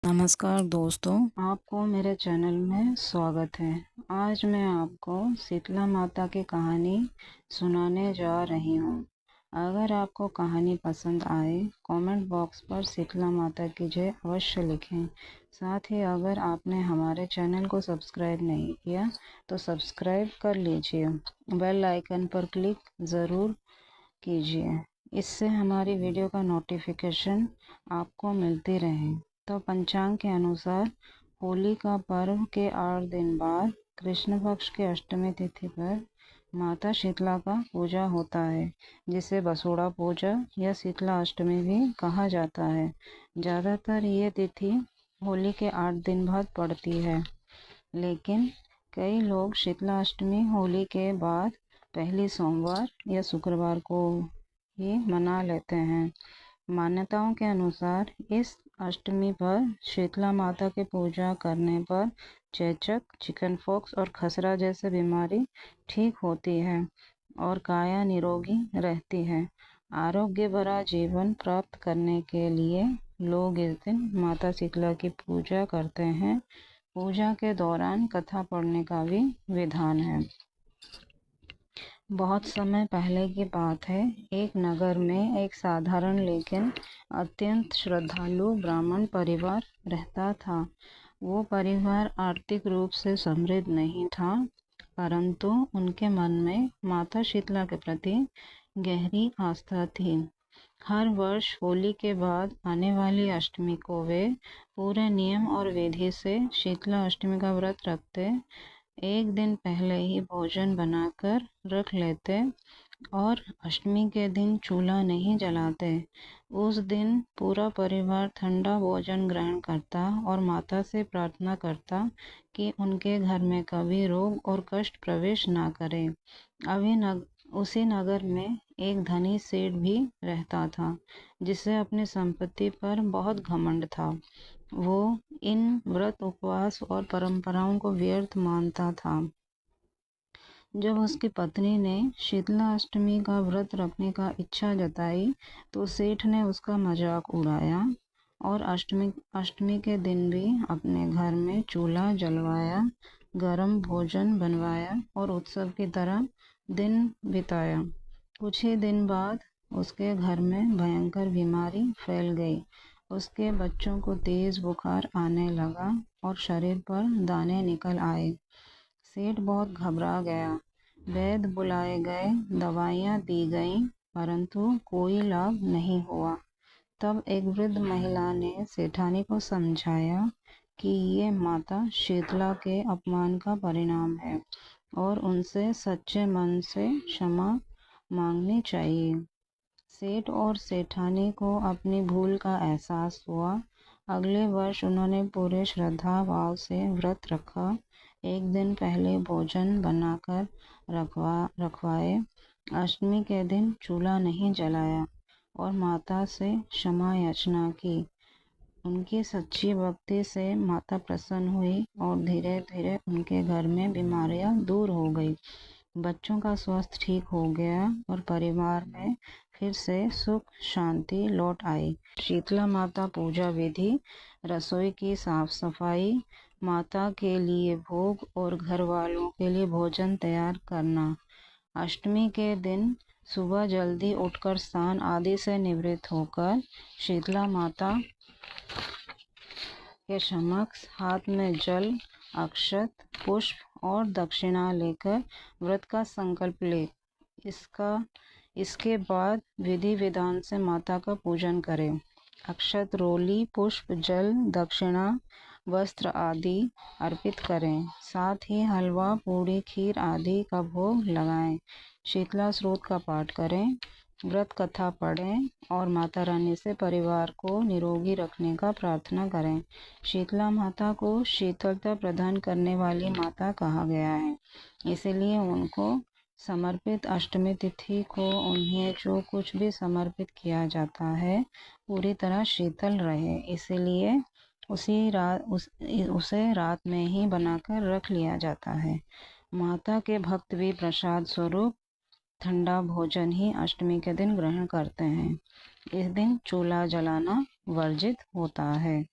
नमस्कार दोस्तों, आपको मेरे चैनल में स्वागत है। आज मैं आपको शीतला माता की कहानी सुनाने जा रही हूँ। अगर आपको कहानी पसंद आए, कमेंट बॉक्स पर शीतला माता की जय अवश्य लिखें। साथ ही अगर आपने हमारे चैनल को सब्सक्राइब नहीं किया तो सब्सक्राइब कर लीजिए। बेल आइकन पर क्लिक ज़रूर कीजिए, इससे हमारी वीडियो का नोटिफिकेशन आपको मिलती रहे। तो पंचांग के अनुसार होली का पर्व के 8 दिन बाद कृष्ण पक्ष के अष्टमी तिथि पर माता शीतला का पूजा होता है, जिसे बसोड़ा पूजा या शीतला अष्टमी भी कहा जाता है। ज़्यादातर ये तिथि होली के 8 दिन बाद पड़ती है, लेकिन कई लोग शीतला अष्टमी होली के बाद पहली सोमवार या शुक्रवार को ही मना लेते हैं। मान्यताओं के अनुसार इस अष्टमी पर शीतला माता की पूजा करने पर चेचक, चिकन पॉक्स और खसरा जैसे बीमारी ठीक होती है और काया निरोगी रहती है। आरोग्य भरा जीवन प्राप्त करने के लिए लोग इस दिन माता शीतला की पूजा करते हैं। पूजा के दौरान कथा पढ़ने का भी विधान है। बहुत समय पहले की बात है। एक नगर में एक साधारण लेकिन अत्यंत श्रद्धालु ब्राह्मण परिवार रहता था। वो परिवार आर्थिक रूप से समृद्ध नहीं था, परंतु उनके मन में माता शीतला के प्रति गहरी आस्था थी। हर वर्ष होली के बाद आने वाली अष्टमी को वे पूरे नियम और विधि से शीतला अष्टमी का व्रत रखते। एक दिन पहले ही भोजन बनाकर रख लेते और अष्टमी के दिन चूल्हा नहीं जलाते। उस दिन पूरा परिवार ठंडा भोजन ग्रहण करता और माता से प्रार्थना करता कि उनके घर में कभी रोग और कष्ट प्रवेश ना करे। उसी नगर में एक धनी सेठ भी रहता था, जिसे अपनी संपत्ति पर बहुत घमंड था। वो इन व्रत, उपवास और परंपराओं को व्यर्थ मानता था। जब उसकी पत्नी ने शीतला अष्टमी का व्रत रखने का इच्छा जताई, तो सेठ ने उसका मजाक उड़ाया और अष्टमी के दिन भी अपने घर में चूल्हा जलवाया, गरम भोजन बनवाया और उत्सव की तरह दिन बिताया। कुछ ही दिन बाद उसके घर में भयंकर बीमारी फैल गई। उसके बच्चों को तेज बुखार आने लगा और शरीर पर दाने निकल आए। सेठ बहुत घबरा गया। वैद्य बुलाए गए, दवाइयाँ दी गईं, परंतु कोई लाभ नहीं हुआ। तब एक वृद्ध महिला ने सेठानी को समझाया कि ये माता शीतला के अपमान का परिणाम है और उनसे सच्चे मन से क्षमा मांगनी चाहिए। सेठ और सेठानी को अपनी भूल का एहसास हुआ। अगले वर्ष उन्होंने पूरे श्रद्धा भाव से व्रत रखा। एक दिन पहले भोजन बनाकर रखवाए, अष्टमी के दिन चूल्हा नहीं जलाया और माता से क्षमा याचना की। उनकी सच्ची भक्ति से माता प्रसन्न हुई और धीरे धीरे उनके घर में बीमारियां दूर हो गई। बच्चों का स्वास्थ्य ठीक हो गया और परिवार में फिर से सुख शांति लौट आई। शीतला माता पूजा विधि: रसोई की साफ सफाई, माता के लिए भोग और घर वालों के लिए भोजन तैयार करना। अष्टमी के दिन सुबह जल्दी उठकर स्नान आदि से निवृत्त होकर शीतला माता के समक्ष हाथ में जल, अक्षत, पुष्प और दक्षिणा लेकर व्रत का संकल्प ले। इसके बाद विधि विधान से माता का पूजन करें। अक्षत, रोली, पुष्प, जल, दक्षिणा, वस्त्र आदि अर्पित करें। साथ ही हलवा, पूड़ी, खीर आदि का भोग लगाएं। शीतला स्रोत का पाठ करें, व्रत कथा पढ़ें और माता रानी से परिवार को निरोगी रखने का प्रार्थना करें। शीतला माता को शीतलता प्रदान करने वाली माता कहा गया है, इसलिए उनको समर्पित अष्टमी तिथि को उन्हें जो कुछ भी समर्पित किया जाता है पूरी तरह शीतल रहे, इसलिए उसे रात में ही बनाकर रख लिया जाता है। माता के भक्त भी प्रसाद स्वरूप ठंडा भोजन ही अष्टमी के दिन ग्रहण करते हैं। इस दिन चूल्हा जलाना वर्जित होता है।